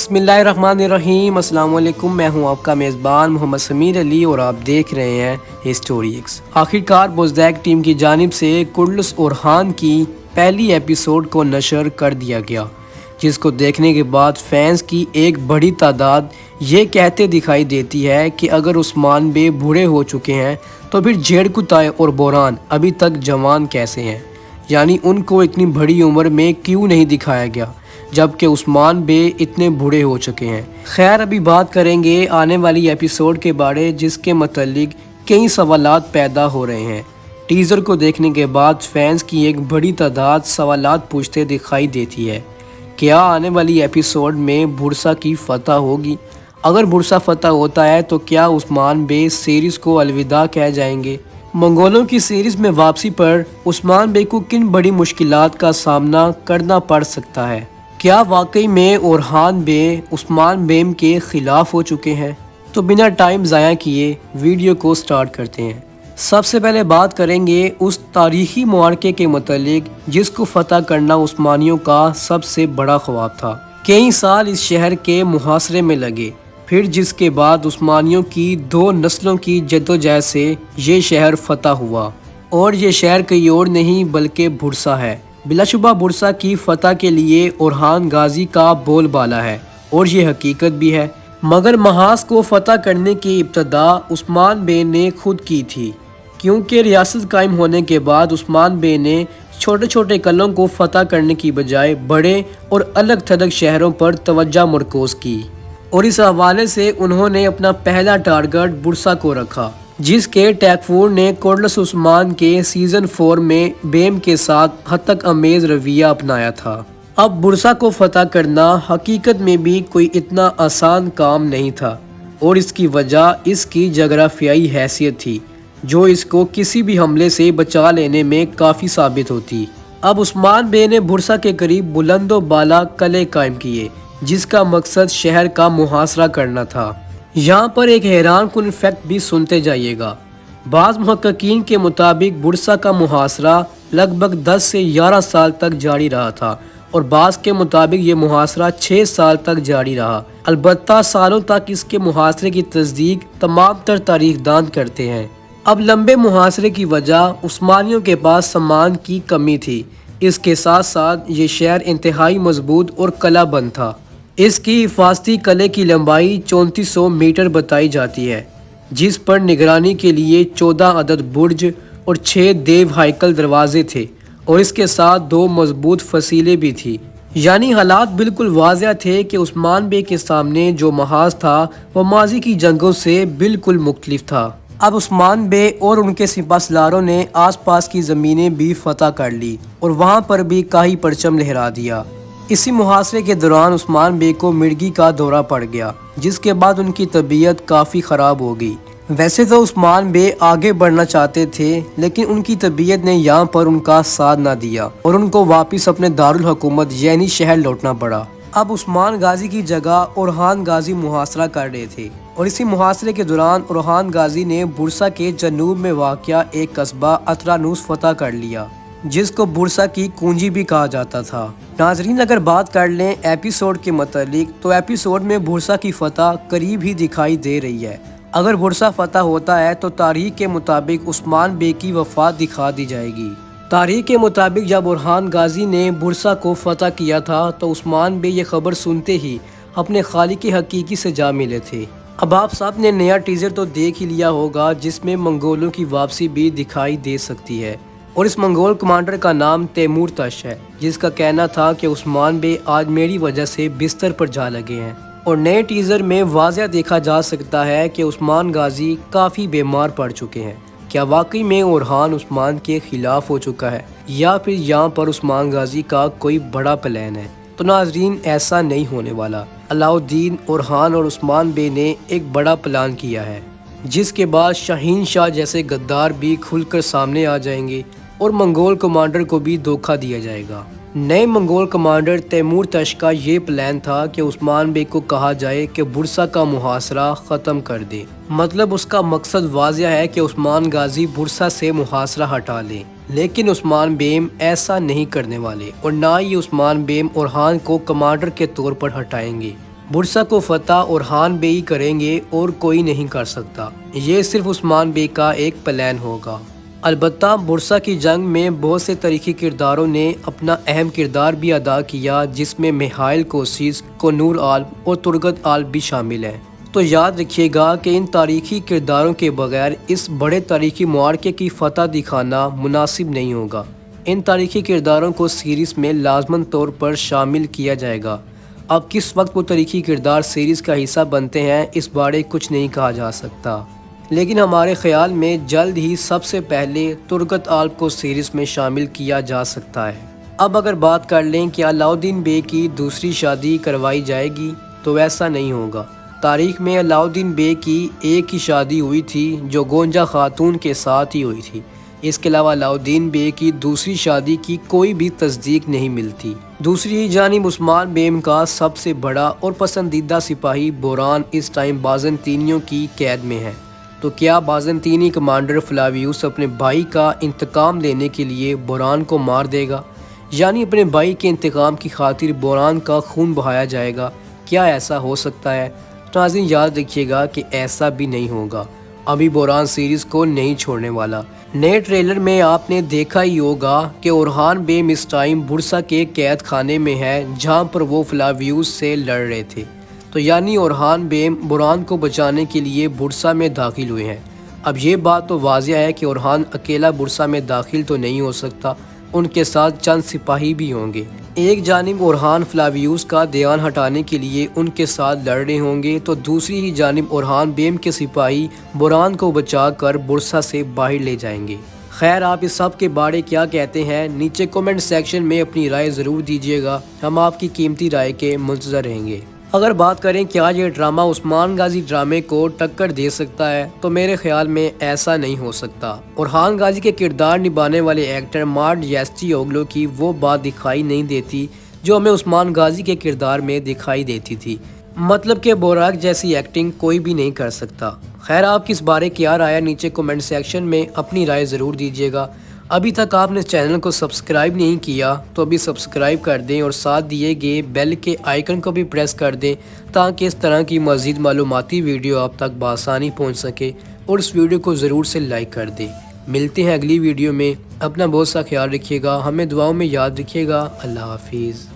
बिस्मिल्लाहिर्रहमानिर्रहीम। अस्सलाम वालेकुम। मैं हूं आपका मेज़बान मोहम्मद समीर अली और आप देख रहे हैं हिस्टोरी एक्स। आखिरकार बोज़दैक टीम की जानिब से कुर्टस ओरहान की पहली एपिसोड को नशर कर दिया गया, जिसको देखने के बाद फैंस की एक बड़ी तादाद ये कहते दिखाई देती है कि अगर उस्मान बे बूढ़े हो चुके हैं तो फिर जेडकुताय और बोरान अभी तक जवान कैसे हैं, यानी उनको इतनी बड़ी उम्र में क्यों नहीं दिखाया गया जबकि उस्मान बे इतने बूढ़े हो चुके हैं। खैर, अभी बात करेंगे आने वाली एपिसोड के बारे, जिसके मतलब कई सवालात पैदा हो रहे हैं। टीज़र को देखने के बाद फैंस की एक बड़ी तादाद सवालात पूछते दिखाई देती है। क्या आने वाली एपिसोड में बुरसा की फतह होगी? अगर बुरसा फतह होता है तो क्या उस्मान बे सीरीज़ को अलविदा कह जाएंगे? मंगोलों की सीरीज़ में वापसी पर उस्मान बे को किन बड़ी मुश्किलात का सामना करना पड़ सकता है? क्या वाकई में ओरहान बे उस्मान बेम के ख़िलाफ़ हो चुके हैं? तो बिना टाइम ज़ाया किए वीडियो को स्टार्ट करते हैं। सबसे पहले बात करेंगे उस तारीख़ी मुआरके के मतलब जिसको फ़तह करना उस्मानियों का सबसे बड़ा ख्वाब था। कई साल इस शहर के मुहासरे में लगे, फिर जिसके बाद उस्मानियों की 2 नस्लों की जद्दोजहद से ये शहर फ़तह हुआ। और ये शहर कहीं और नहीं बल्कि बुरसा है। बिलाशुबा बुरसा की फतह के लिए ओरहान गाजी का बोलबाला है और ये हकीकत भी है, मगर महाज को फतह करने की इब्तदा उस्मान बे ने खुद की थी, क्योंकि रियासत कायम होने के बाद उस्मान बे ने छोटे छोटे कलों को फतह करने की बजाय बड़े और अलग थलग शहरों पर तवज्जो मरकूज़ की, और इस हवाले से उन्होंने अपना पहला टारगेट बुरसा को रखा, जिसके टैकफूर ने कुर्टस उस्मान के सीज़न 4 में बेम के साथ हद तक अमेज रवैया अपनाया था। अब बुरसा को फतह करना हकीकत में भी कोई इतना आसान काम नहीं था, और इसकी वजह इसकी जगराफियाई हैसियत थी, जो इसको किसी भी हमले से बचा लेने में काफ़ी साबित होती। अब उस्मान बे ने बुरसा के करीब बुलंदो बाला किले कायम किए, जिसका मकसद शहर का मुहासरा करना था। यहाँ पर एक हैरान कुन फैक्ट भी सुनते जाइएगा। बाज़ मुहक्किकीन के मुताबिक बुरसा का मुहासरा लगभग 10 से 11 साल तक जारी रहा था, और बाज़ के मुताबिक ये मुहासरा 6 साल तक जारी रहा। अलबत्ता सालों तक इसके मुहासरे की तस्दीक तमाम तर तारीखदान करते हैं। अब लंबे मुहासरे की वजह उस्मानियों के पास सामान की कमी थी। इसके साथ साथ ये शहर इंतहाई मजबूत और कलाबंद था। इसकी हिफाजती किले की लंबाई 3400 मीटर बताई जाती है, जिस पर निगरानी के लिए 14 अदद बुर्ज और 6 देव हाइकल दरवाजे थे, और इसके साथ 2 मजबूत फसीलें भी थी। यानी हालात बिल्कुल वाज़ेह थे कि उस्मान बे के सामने जो महाज था वो माजी की जंगों से बिल्कुल मुख्तलिफ था। अब उस्मान बे और उनके सिपाहसालारों ने आसपास की ज़मीनें भी फतह कर ली और वहाँ पर भी काही परचम लहरा दिया। इसी मुहासरे के दौरान उस्मान बे को मिर्गी का दौरा पड़ गया, जिसके बाद उनकी तबीयत काफ़ी ख़राब हो गई। वैसे तो उस्मान बे आगे बढ़ना चाहते थे, लेकिन उनकी तबीयत ने यहाँ पर उनका साथ ना दिया और उनको वापस अपने दारुल हुकूमत यानी शहर लौटना पड़ा। अब उस्मान गाजी की जगह ओरहान गाजी मुहासरा कर रहे थे, और इसी मुहासरे के दौरान ओरहान गाजी ने बुरसा के जनूब में वाक़या एक कस्बा अतरानूस फतह कर लिया, जिसको बुरसा की कुंजी भी कहा जाता था। नाजरीन, अगर बात कर लें एपिसोड के मतलब, तो एपिसोड में बुरसा की फतह करीब ही दिखाई दे रही है। अगर बुरसा फतह होता है तो तारीख के मुताबिक उस्मान बे की वफात दिखा दी जाएगी। तारीख के मुताबिक जब ओरहान गाजी ने बुरसा को फतह किया था तो उस्मान बे ये खबर सुनते ही अपने खालिक हकीकी से जा मिले थे। अब आप सब ने नया टीज़र तो देख ही लिया होगा, जिसमें मंगोलों की वापसी भी दिखाई दे सकती है, और इस मंगोल कमांडर का नाम तैमूर तश है, जिसका कहना था कि उस्मान बे आज मेरी वजह से बिस्तर पर जा लगे हैं। और नए टीज़र में वाज़ेह देखा जा सकता है कि उस्मान गाजी काफ़ी बीमार पड़ चुके हैं। क्या वाकई में ओरहान उस्मान के ख़िलाफ़ हो चुका है, या फिर यहाँ पर उस्मान गाजी का कोई बड़ा प्लान है? तो नाजरीन, ऐसा नहीं होने वाला। अलाउद्दीन, ओरहान और उस्मान बे ने एक बड़ा प्लान किया है, जिसके बाद शाहीन शाह जैसे गद्दार भी खुलकर सामने आ जाएंगे और मंगोल कमांडर को भी धोखा दिया जाएगा। नए मंगोल कमांडर तैमूर तश का ये प्लान था कि उस्मान बे को कहा जाए कि बुरसा का मुहासरा ख़त्म कर दे। मतलब उसका मकसद वाज़ेह है कि उस्मान गाजी बुरसा से मुहासरा हटा ले, लेकिन उस्मान बेम ऐसा नहीं करने वाले, और ना ही उस्मान बेम ओरहान को कमांडर के तौर पर हटाएंगे, برسا کو فتح اورحان بے ہی کریں گے اور کوئی نہیں کر سکتا، یہ صرف عثمان بے کا ایک پلان ہوگا۔ البتہ برسا کی جنگ میں بہت سے تاریخی کرداروں نے اپنا اہم کردار بھی ادا کیا، جس میں میخائیل کوسیس، کنور آلب اور ترگت آلب بھی شامل ہیں۔ تو یاد رکھیے گا کہ ان تاریخی کرداروں کے بغیر اس بڑے تاریخی معرکے کی فتح دکھانا مناسب نہیں ہوگا۔ ان تاریخی کرداروں کو سیریز میں لازماً طور پر شامل کیا جائے گا۔ اب کس وقت وہ تاریخی کردار سیریز کا حصہ بنتے ہیں اس بارے کچھ نہیں کہا جا سکتا، لیکن ہمارے خیال میں جلد ہی سب سے پہلے ترگت آلب کو سیریز میں شامل کیا جا سکتا ہے۔ اب اگر بات کر لیں کہ علاؤالدین بے کی دوسری شادی کروائی جائے گی تو ایسا نہیں ہوگا۔ تاریخ میں علاؤالدین بے کی ایک ہی شادی ہوئی تھی جو گونجا خاتون کے ساتھ ہی ہوئی تھی۔ اس کے علاوہ علاؤالدین بے کی دوسری شادی کی کوئی بھی تصدیق نہیں ملتی۔ دوسری جانب عثمان بیم کا سب سے بڑا اور پسندیدہ سپاہی بوران اس ٹائم بازنطینیوں کی قید میں ہے۔ تو کیا بازنطینی کمانڈر فلاویوس اپنے بھائی کا انتقام لینے کے لیے بوران کو مار دے گا؟ یعنی اپنے بھائی کے انتقام کی خاطر بوران کا خون بہایا جائے گا؟ کیا ایسا ہو سکتا ہے؟ ناظرین یاد رکھیے گا کہ ایسا بھی نہیں ہوگا۔ ابھی بوران سیریز کو نہیں چھوڑنے والا۔ نئے ٹریلر میں آپ نے دیکھا ہی ہوگا کہ اورحان بیم اس ٹائم برسا کے قید خانے میں ہے، جہاں پر وہ فلاویوس سے لڑ رہے تھے۔ تو یعنی اورحان بیم بوران کو بچانے کے لیے برسا میں داخل ہوئے ہیں۔ اب یہ بات تو واضح ہے کہ اورحان اکیلا برسا میں داخل تو نہیں ہو سکتا، ان کے ساتھ چند سپاہی بھی ہوں گے۔ ایک جانب اورحان فلاویوس کا دھیان ہٹانے کے لیے ان کے ساتھ لڑ رہے ہوں گے، تو دوسری ہی جانب اورحان بیم کے سپاہی بوران کو بچا کر برسا سے باہر لے جائیں گے۔ خیر، آپ اس سب کے بارے کیا کہتے ہیں؟ نیچے کومنٹ سیکشن میں اپنی رائے ضرور دیجیے گا، ہم آپ کی قیمتی رائے کے منتظر رہیں گے۔ اگر بات کریں کیا یہ ڈرامہ عثمان غازی ڈرامے کو ٹکر دے سکتا ہے، تو میرے خیال میں ایسا نہیں ہو سکتا۔ اورحان غازی کے کردار نبھانے والے ایکٹر مارٹ یسٹی اوگلو کی وہ بات دکھائی نہیں دیتی جو ہمیں عثمان غازی کے کردار میں دکھائی دیتی تھی، مطلب کہ بوراک جیسی ایکٹنگ کوئی بھی نہیں کر سکتا۔ خیر، آپ کس بارے کیا رائے ہے؟ نیچے کومنٹ سیکشن میں اپنی رائے ضرور دیجیے گا۔ ابھی تک آپ نے اس چینل کو سبسکرائب نہیں کیا تو ابھی سبسکرائب کر دیں اور ساتھ دیے گئے بیل کے آئیکن کو بھی پریس کر دیں تاکہ اس طرح کی مزید معلوماتی ویڈیو آپ تک بآسانی پہنچ سکے، اور اس ویڈیو کو ضرور سے لائک کر دیں۔ ملتے ہیں اگلی ویڈیو میں، اپنا بہت سا خیال رکھیے گا، ہمیں دعاؤں میں یاد رکھیے گا۔ اللہ حافظ۔